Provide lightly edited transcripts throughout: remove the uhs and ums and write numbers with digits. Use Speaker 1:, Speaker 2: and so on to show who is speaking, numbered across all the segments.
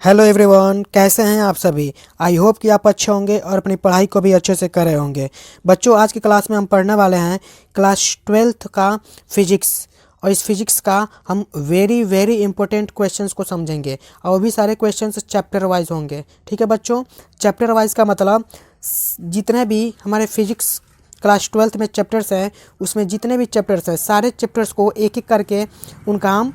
Speaker 1: Hello everyone, कैसे हैं आप सभी। आई होप कि आप अच्छे होंगे और अपनी पढ़ाई को भी अच्छे से कर रहे होंगे। बच्चों, आज की क्लास में हम पढ़ने वाले हैं क्लास 12th का फिजिक्स। और इस फिजिक्स का हम वेरी इंपॉर्टेंट क्वेश्चंस को समझेंगे और वो भी सारे क्वेश्चंस चैप्टर वाइज होंगे। ठीक है बच्चों, चैप्टर वाइज का मतलब जितने भी हमारे फिजिक्स क्लास 12th में चैप्टर्स हैं उसमें जितने भी चैप्टर्स हैं सारे चैप्टर्स को एक एक करके उनका हम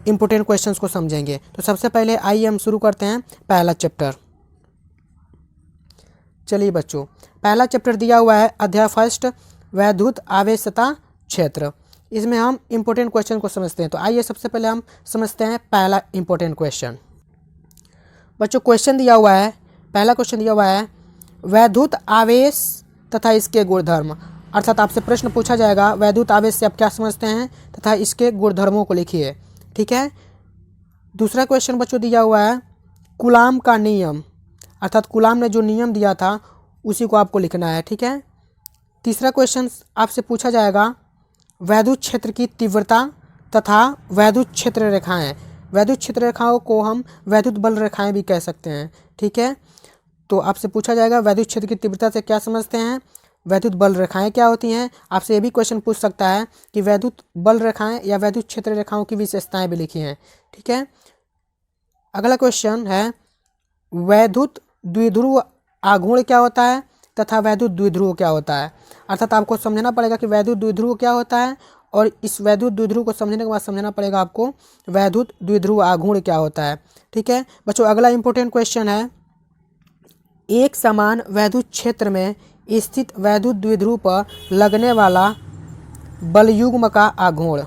Speaker 1: इंपॉर्टेंट क्वेश्चंस को समझेंगे। तो सबसे पहले आइए हम शुरू करते हैं पहला चैप्टर। चलिए बच्चों, पहला चैप्टर दिया हुआ है अध्याय फर्स्ट, वैद्युत आवेशता क्षेत्र। इसमें हम इंपॉर्टेंट क्वेश्चन को समझते हैं। तो आइए सबसे पहले हम समझते हैं पहला इंपॉर्टेंट क्वेश्चन। बच्चों, क्वेश्चन दिया हुआ है, पहला क्वेश्चन दिया हुआ है वैद्युत आवेश तथा इसके गुणधर्म। अर्थात आपसे प्रश्न पूछा जाएगा वैद्युत आवेश से आप क्या समझते हैं तथा इसके गुणधर्मों को लिखिए। ठीक है। दूसरा क्वेश्चन बच्चों दिया हुआ है कूलाम का नियम, अर्थात कूलाम ने जो नियम दिया था उसी को आपको लिखना है। ठीक है। तीसरा क्वेश्चन आपसे पूछा जाएगा वैद्युत क्षेत्र की तीव्रता तथा वैद्युत क्षेत्र रेखाएं। वैद्युत क्षेत्र रेखाओं को हम वैद्युत बल रेखाएं भी कह सकते हैं। ठीक है। तो आपसे पूछा जाएगा वैद्युत क्षेत्र की तीव्रता से क्या समझते हैं, वैद्युत बल रेखाएं क्या होती हैं। आपसे ये भी क्वेश्चन पूछ सकता है कि वैद्युत बल रेखाएं या वैद्युत क्षेत्र रेखाओं की विशेषताएं भी लिखी हैं। ठीक है। अगला क्वेश्चन है वैद्युत द्विध्रुव आघूर्ण क्या होता है तथा वैद्युत द्विध्रुव क्या होता है। अर्थात आपको समझना पड़ेगा कि वैद्युत द्विध्रुव क्या होता है और इस वैद्युत द्विध्रुव को समझने के बाद समझना पड़ेगा आपको वैद्युत द्विध्रुव आघूर्ण क्या होता है। ठीक है बच्चों, अगला इंपॉर्टेंट क्वेश्चन है एक समान वैद्युत क्षेत्र में स्थित वैद्युत द्विध्रुव पर लगने वाला बलयुग्म का आघूर्ण।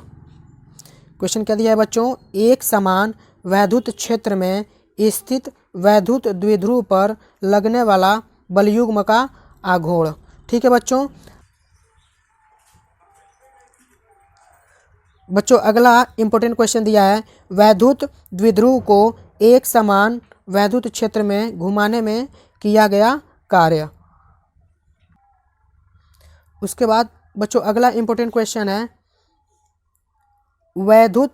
Speaker 1: क्वेश्चन क्या दिया है बच्चों, एक समान वैद्युत क्षेत्र में स्थित वैद्युत द्विध्रुव पर लगने वाला बलयुग्म का आघूर्ण। ठीक है बच्चों, अगला इंपॉर्टेंट क्वेश्चन दिया है वैद्युत द्विध्रुव को एक समान वैद्युत क्षेत्र में घुमाने में किया गया कार्य। उसके बाद बच्चों अगला इंपॉर्टेंट क्वेश्चन है वैद्युत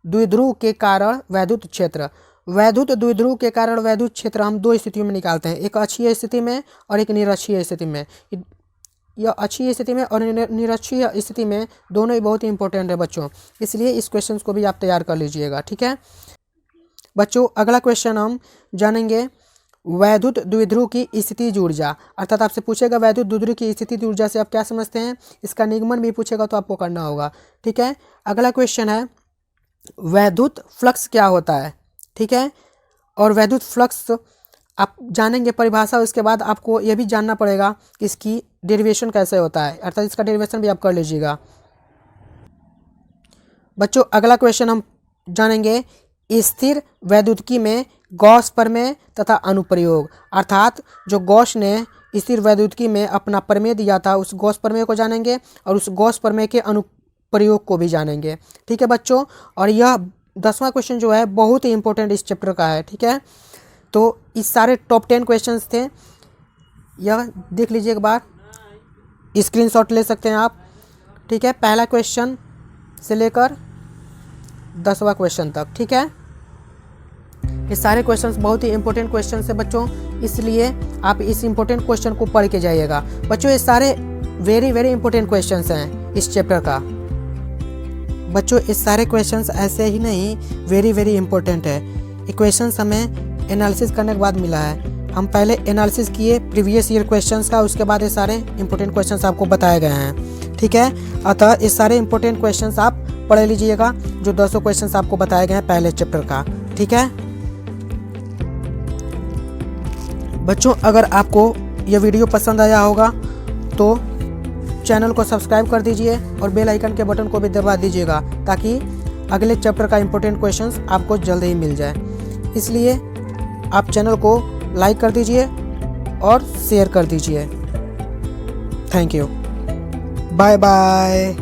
Speaker 1: द्विध्रुव के कारण वैद्युत क्षेत्र। वैद्युत द्विध्रुव के कारण वैद्युत क्षेत्र हम दो स्थितियों में निकालते हैं, एक अक्षीय स्थिति में और एक निरक्षीय स्थिति में। यह अक्षीय स्थिति में और निरक्षीय स्थिति में दोनों ही बहुत ही इंपॉर्टेंट है बच्चों, इसलिए इस क्वेश्चन को भी आप तैयार कर लीजिएगा। ठीक है बच्चों, अगला क्वेश्चन हम जानेंगे वैद्युत द्विध्रुव की स्थितिज ऊर्जा। अर्थात आपसे पूछेगा वैद्युत द्विध्रुव की स्थितिज ऊर्जा से आप क्या समझते हैं, इसका निगमन भी पूछेगा तो आपको करना होगा। ठीक है। अगला क्वेश्चन है वैद्युत फ्लक्स क्या होता है। ठीक है, और वैद्युत फ्लक्स आप जानेंगे परिभाषा, उसके बाद आपको यह भी जानना पड़ेगा कि इसकी डेरिवेशन कैसे होता है, अर्थात इसका डेरिवेशन भी आप कर लीजिएगा। बच्चों अगला क्वेश्चन हम जानेंगे स्थिर वैद्युतिकी में गॉस प्रमेय तथा अनुप्रयोग। अर्थात जो गॉस ने स्थिर वैद्युतिकी में अपना प्रमेय दिया था उस गॉस प्रमेय को जानेंगे और उस गॉस प्रमेय के अनुप्रयोग को भी जानेंगे। ठीक है बच्चों, और यह 10वां क्वेश्चन जो है बहुत ही इंपॉर्टेंट इस चैप्टर का है। ठीक है, तो इस सारे टॉप 10 क्वेश्चंस थे, यह देख लीजिए एक बार, स्क्रीनशॉट ले सकते हैं आप। ठीक है, पहला क्वेश्चन से लेकर 10वां क्वेश्चन तक। ठीक है, ये सारे क्वेश्चंस बहुत ही इंपॉर्टेंट क्वेश्चंस है बच्चों, इसलिए आप इस इंपॉर्टेंट क्वेश्चन को पढ़ के जाइएगा। बच्चों ये सारे वेरी इंपॉर्टेंट क्वेश्चंस हैं इस चैप्टर का। बच्चों इस सारे क्वेश्चंस ऐसे ही नहीं, वेरी इंपॉर्टेंट है। ये क्वेश्चंस हमें एनालिसिस करने के बाद मिला है। हम पहले एनालिसिस किए प्रीवियस ईयर क्वेश्चंस का, उसके बाद ये सारे इंपॉर्टेंट क्वेश्चंस आपको बताए गए हैं। ठीक है, अतः ये सारे इंपॉर्टेंट क्वेश्चंस आप पढ़ लीजिएगा जो 200 क्वेश्चंस आपको बताए गए हैं पहले चैप्टर का। ठीक है बच्चों, अगर आपको यह वीडियो पसंद आया होगा तो चैनल को सब्सक्राइब कर दीजिए और बेल आइकन के बटन को भी दबा दीजिएगा ताकि अगले चैप्टर का इंपॉर्टेंट क्वेश्चंस आपको जल्द ही मिल जाए। इसलिए आप चैनल को लाइक कर दीजिए और शेयर कर दीजिए। Thank you, bye bye.